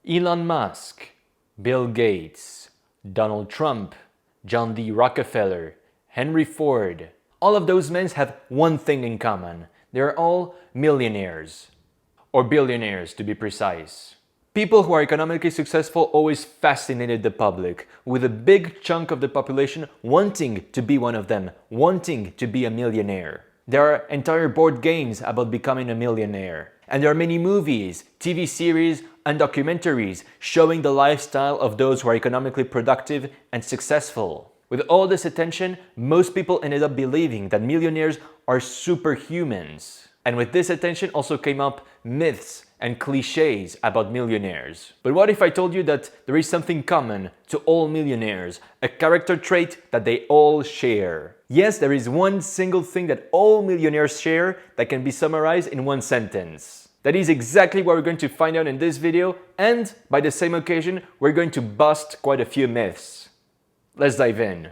Elon Musk, Bill Gates, Donald Trump, John D. Rockefeller, Henry Ford. All of those men have one thing in common. They're all millionaires. Or billionaires, to be precise. People who are economically successful always fascinated the public, with a big chunk of the population wanting to be one of them, wanting to be a millionaire. There are entire board games about becoming a millionaire. And there are many movies, TV series, and documentaries showing the lifestyle of those who are economically productive and successful. With all this attention, most people ended up believing that millionaires are superhumans. And with this attention also came up myths and cliches about millionaires. But what if I told you that there is something common to all millionaires, a character trait that they all share? Yes, there is one single thing that all millionaires share that can be summarized in one sentence. That is exactly what we're going to find out in this video, and by the same occasion, we're going to bust quite a few myths. Let's dive in.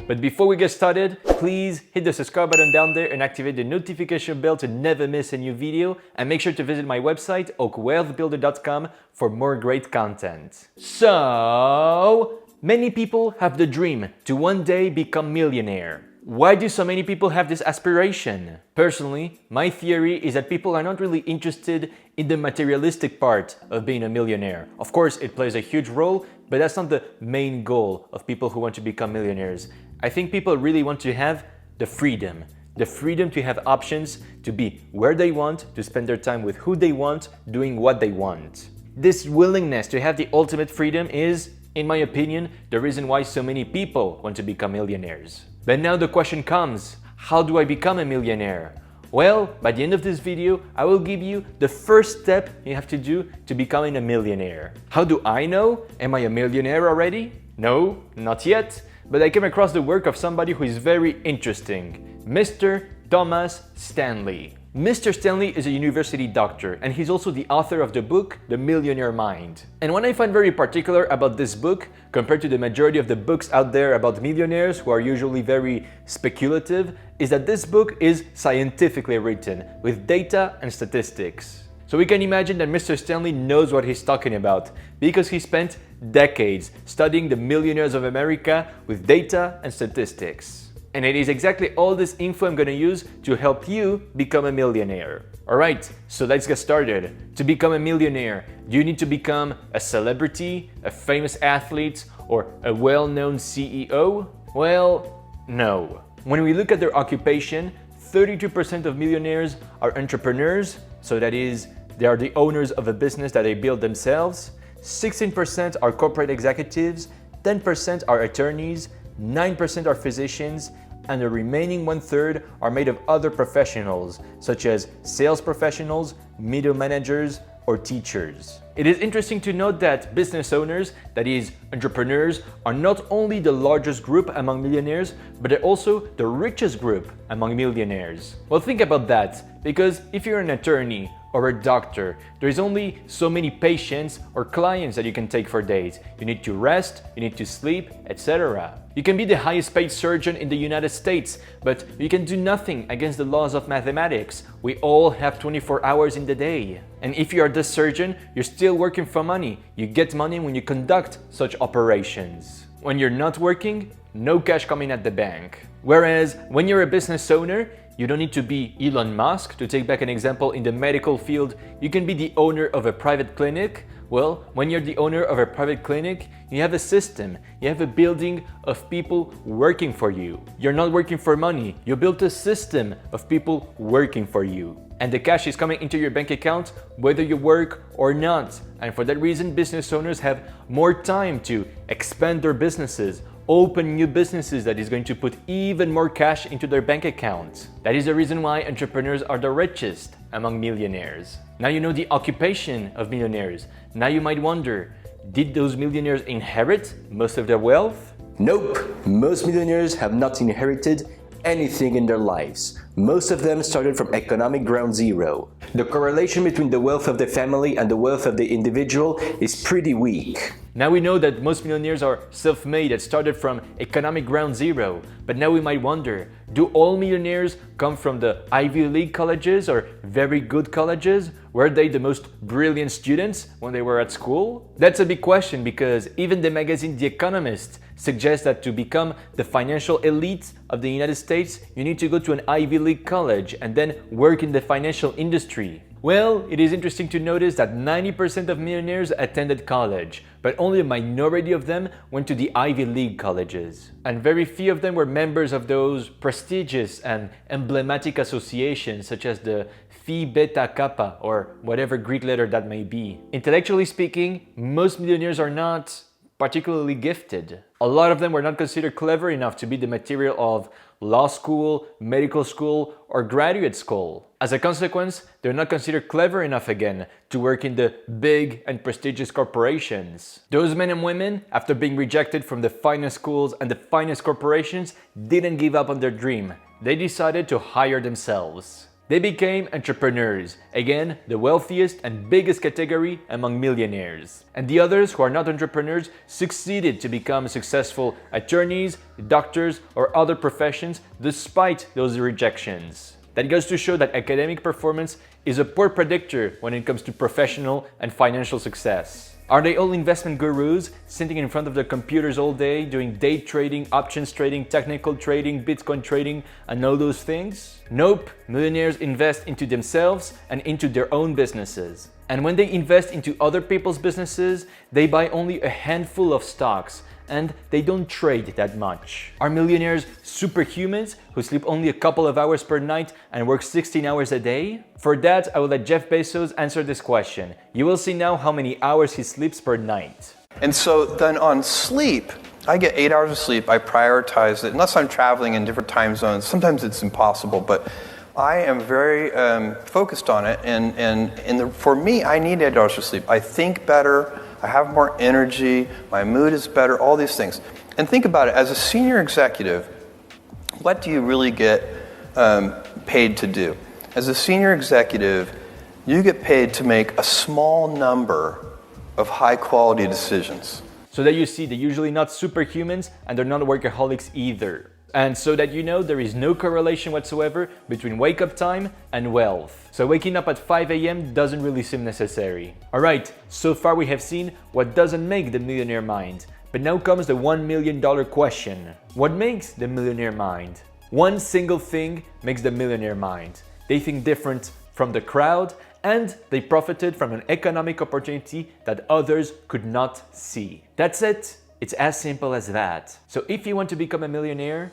But before we get started, please hit the subscribe button down there and activate the notification bell to never miss a new video. And make sure to visit my website, oakwealthbuilder.com, for more great content. So, many people have the dream to one day become millionaire. Why do so many people have this aspiration? Personally, my theory is that people are not really interested in the materialistic part of being a millionaire. Of course, it plays a huge role, but that's not the main goal of people who want to become millionaires. I think people really want to have the freedom to have options, to be where they want, to spend their time with who they want, doing what they want. This willingness to have the ultimate freedom is, in my opinion, the reason why so many people want to become millionaires. But now the question comes, how do I become a millionaire? Well, by the end of this video, I will give you the first step you have to do to becoming a millionaire. How do I know? Am I a millionaire already? No, not yet. But I came across the work of somebody who is very interesting, Mr. Thomas Stanley. Mr. Stanley is a university doctor, and he's also the author of the book, The Millionaire Mind. And what I find very particular about this book, compared to the majority of the books out there about millionaires who are usually very speculative, is that this book is scientifically written, with data and statistics. So we can imagine that Mr. Stanley knows what he's talking about, because he spent decades studying the millionaires of America with data and statistics. And it is exactly all this info I'm going to use to help you become a millionaire. Alright, so let's get started. To become a millionaire, do you need to become a celebrity, a famous athlete, or a well-known CEO? Well, no. When we look at their occupation, 32% of millionaires are entrepreneurs, so that is, they are the owners of a business that they build themselves. 16% are corporate executives, 10% are attorneys, 9% are physicians, and the remaining 1/3 are made of other professionals, such as sales professionals, middle managers, or teachers. It is interesting to note that business owners, that is, entrepreneurs, are not only the largest group among millionaires, but they're also the richest group among millionaires. Well, think about that, because if you're an attorney or a doctor, there is only so many patients or clients that you can take for days. You need to rest, you need to sleep, etc. You can be the highest paid surgeon in the United States, but you can do nothing against the laws of mathematics. We all have 24 hours in the day. And if you are the surgeon, you're still working for money. You get money when you conduct such operations. When you're not working, no cash coming at the bank. Whereas when you're a business owner, you don't need to be Elon Musk. To take back an example in the medical field, you can be the owner of a private clinic. Well, when you're the owner of a private clinic, you have a system, you have a building of people working for you. You're not working for money, you built a system of people working for you. And the cash is coming into your bank account whether you work or not. And for that reason, business owners have more time to expand their businesses, open new businesses that is going to put even more cash into their bank account. That is the reason why entrepreneurs are the richest among millionaires. Now you know the occupation of millionaires. Now you might wonder, did those millionaires inherit most of their wealth? Nope, most millionaires have not inherited anything in their lives. Most of them started from economic ground zero. The correlation between the wealth of the family and the wealth of the individual is pretty weak. Now we know that most millionaires are self-made that started from economic ground zero, but now we might wonder, do all millionaires come from the Ivy League colleges or very good colleges? Were they the most brilliant students when they were at school? That's a big question because even the magazine The Economist suggests that to become the financial elite of the United States, you need to go to an Ivy League college and then work in the financial industry. Well, it is interesting to notice that 90% of millionaires attended college, but only a minority of them went to the Ivy League colleges. And very few of them were members of those prestigious and emblematic associations such as the Phi Beta Kappa or whatever Greek letter that may be. Intellectually speaking, most millionaires are not particularly gifted. A lot of them were not considered clever enough to be the material of law school, medical school, or graduate school. As a consequence, they're not considered clever enough again to work in the big and prestigious corporations. Those men and women, after being rejected from the finest schools and the finest corporations, didn't give up on their dream. They decided to hire themselves. They became entrepreneurs, again, the wealthiest and biggest category among millionaires. And the others who are not entrepreneurs succeeded to become successful attorneys, doctors, or other professions despite those rejections. That goes to show that academic performance is a poor predictor when it comes to professional and financial success. Are they all investment gurus, sitting in front of their computers all day, doing day trading, options trading, technical trading, Bitcoin trading, and all those things? Nope, millionaires invest into themselves and into their own businesses. And when they invest into other people's businesses, they buy only a handful of stocks, and they don't trade that much. Are millionaires superhumans who sleep only a couple of hours per night and work 16 hours a day? For that, I will let Jeff Bezos answer this question. You will see now how many hours he sleeps per night. And so then on sleep, I get 8 hours of sleep. I prioritize it, unless I'm traveling in different time zones. Sometimes it's impossible, but I am very focused on it. And for me, I need 8 hours of sleep. I think better. I have more energy, my mood is better, all these things. And think about it, as a senior executive, what do you really get paid to do? As a senior executive, you get paid to make a small number of high-quality decisions. So that you see, they're usually not superhumans and they're not workaholics either. And so that you know, there is no correlation whatsoever between wake-up time and wealth. So waking up at 5 a.m. doesn't really seem necessary. Alright, so far we have seen what doesn't make the millionaire mind. But now comes the $1 million question. What makes the millionaire mind? One single thing makes the millionaire mind. They think different from the crowd and they profited from an economic opportunity that others could not see. That's it. It's as simple as that. So if you want to become a millionaire,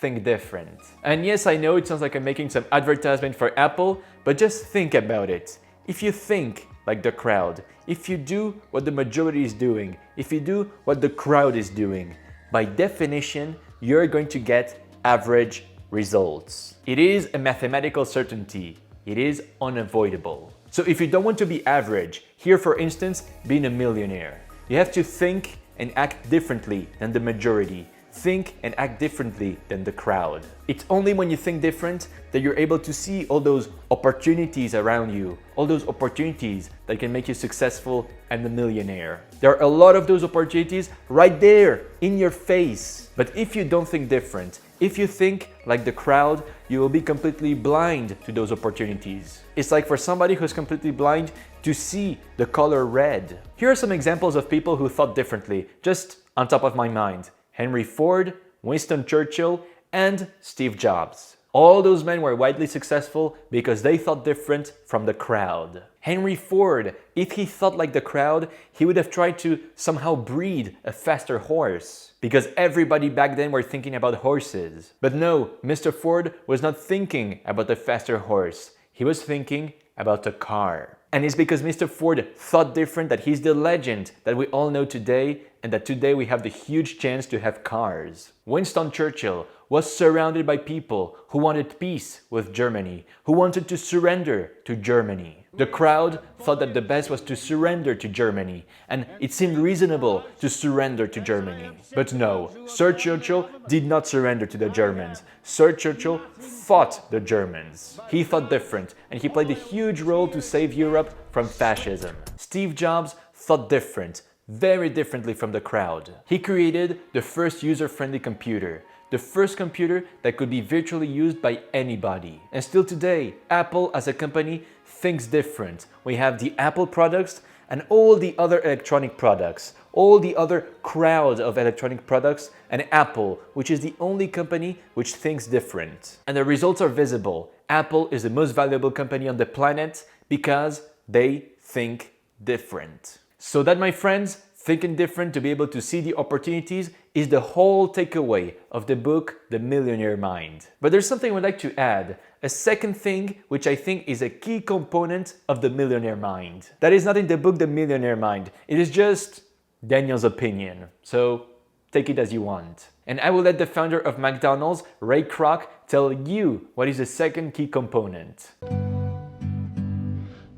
think different. And yes, I know it sounds like I'm making some advertisement for Apple, but just think about it. If you think like the crowd, if you do what the majority is doing, if you do what the crowd is doing, by definition, you're going to get average results. It is a mathematical certainty. It is unavoidable. So if you don't want to be average, here for instance, being a millionaire, you have to think and act differently than the majority. Think and act differently than the crowd. It's only when you think different that you're able to see all those opportunities around you, all those opportunities that can make you successful and a millionaire. There are a lot of those opportunities right there in your face. But if you don't think different, if you think like the crowd, you will be completely blind to those opportunities. It's like for somebody who's completely blind to see the color red. Here are some examples of people who thought differently, just on top of my mind. Henry Ford, Winston Churchill, and Steve Jobs. All those men were widely successful because they thought different from the crowd. Henry Ford, if he thought like the crowd, he would have tried to somehow breed a faster horse, because everybody back then were thinking about horses. But no, Mr. Ford was not thinking about a faster horse. He was thinking about a car. And it's because Mr. Ford thought different that he's the legend that we all know today, and that today we have the huge chance to have cars. Winston Churchill was surrounded by people who wanted peace with Germany, who wanted to surrender to Germany. The crowd thought that the best was to surrender to Germany, and it seemed reasonable to surrender to Germany. But no, Sir Churchill did not surrender to the Germans. Sir Churchill fought the Germans. He thought different, and he played a huge role to save Europe from fascism. Steve Jobs thought different, very differently from the crowd. He created the first user-friendly computer, the first computer that could be virtually used by anybody. And still today, Apple as a company thinks different. We have the Apple products and all the other electronic products, all the other crowd of electronic products, and Apple, which is the only company which thinks different. And the results are visible. Apple is the most valuable company on the planet because they think different. So that, my friends, thinking different to be able to see the opportunities is the whole takeaway of the book, The Millionaire Mind. But there's something I would like to add, a second thing which I think is a key component of the Millionaire Mind. That is not in the book, The Millionaire Mind. It is just Daniel's opinion. So take it as you want. And I will let the founder of McDonald's, Ray Kroc, tell you what is the second key component.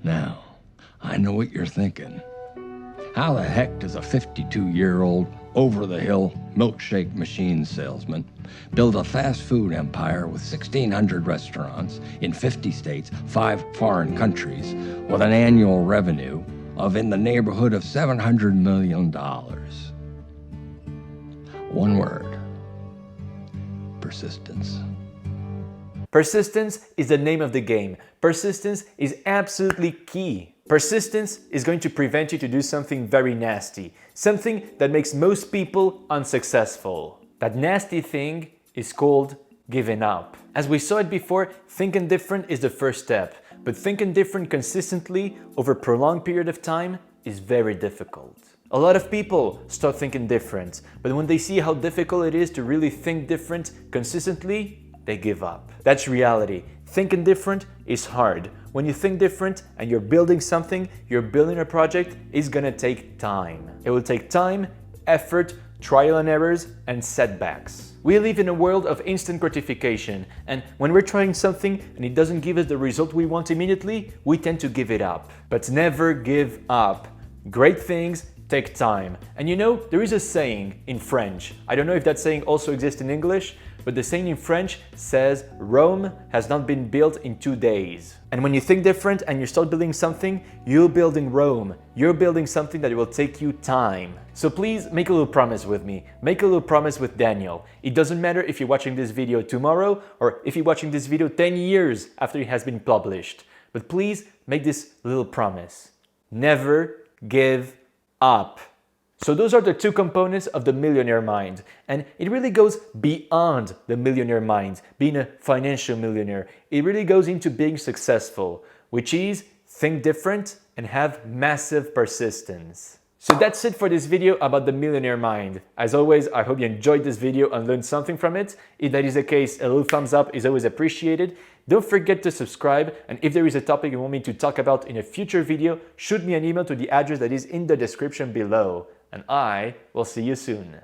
Now, I know what you're thinking. How the heck does a 52-year-old over-the-hill milkshake machine salesman build a fast food empire with 1,600 restaurants in 50 states, 5 foreign countries, with an annual revenue of in the neighborhood of $700 million? One word: persistence. Persistence is the name of the game. Persistence is absolutely key. Persistence is going to prevent you to do something very nasty, something that makes most people unsuccessful. That nasty thing is called giving up. As we saw it before, thinking different is the first step, but thinking different consistently over a prolonged period of time is very difficult. A lot of people start thinking different, but when they see how difficult it is to really think different consistently, they give up. That's reality. Thinking different is hard. When you think different and you're building something, you're building a project, it's gonna take time. It will take time, effort, trial and errors, and setbacks. We live in a world of instant gratification, and when we're trying something and it doesn't give us the result we want immediately, we tend to give it up. But never give up. Great things take time. And you know, there is a saying in French. I don't know if that saying also exists in English, but the saying in French says, Rome has not been built in 2 days. And when you think different and you start building something, you're building Rome. You're building something that will take you time. So please make a little promise with me. Make a little promise with Daniel. It doesn't matter if you're watching this video tomorrow or if you're watching this video 10 years after it has been published. But please make this little promise. Never give up. So those are the two components of the millionaire mind. And it really goes beyond the millionaire mind, being a financial millionaire. It really goes into being successful, which is think different and have massive persistence. So that's it for this video about the millionaire mind. As always, I hope you enjoyed this video and learned something from it. If that is the case, a little thumbs up is always appreciated. Don't forget to subscribe, and if there is a topic you want me to talk about in a future video, shoot me an email to the address that is in the description below. And I will see you soon.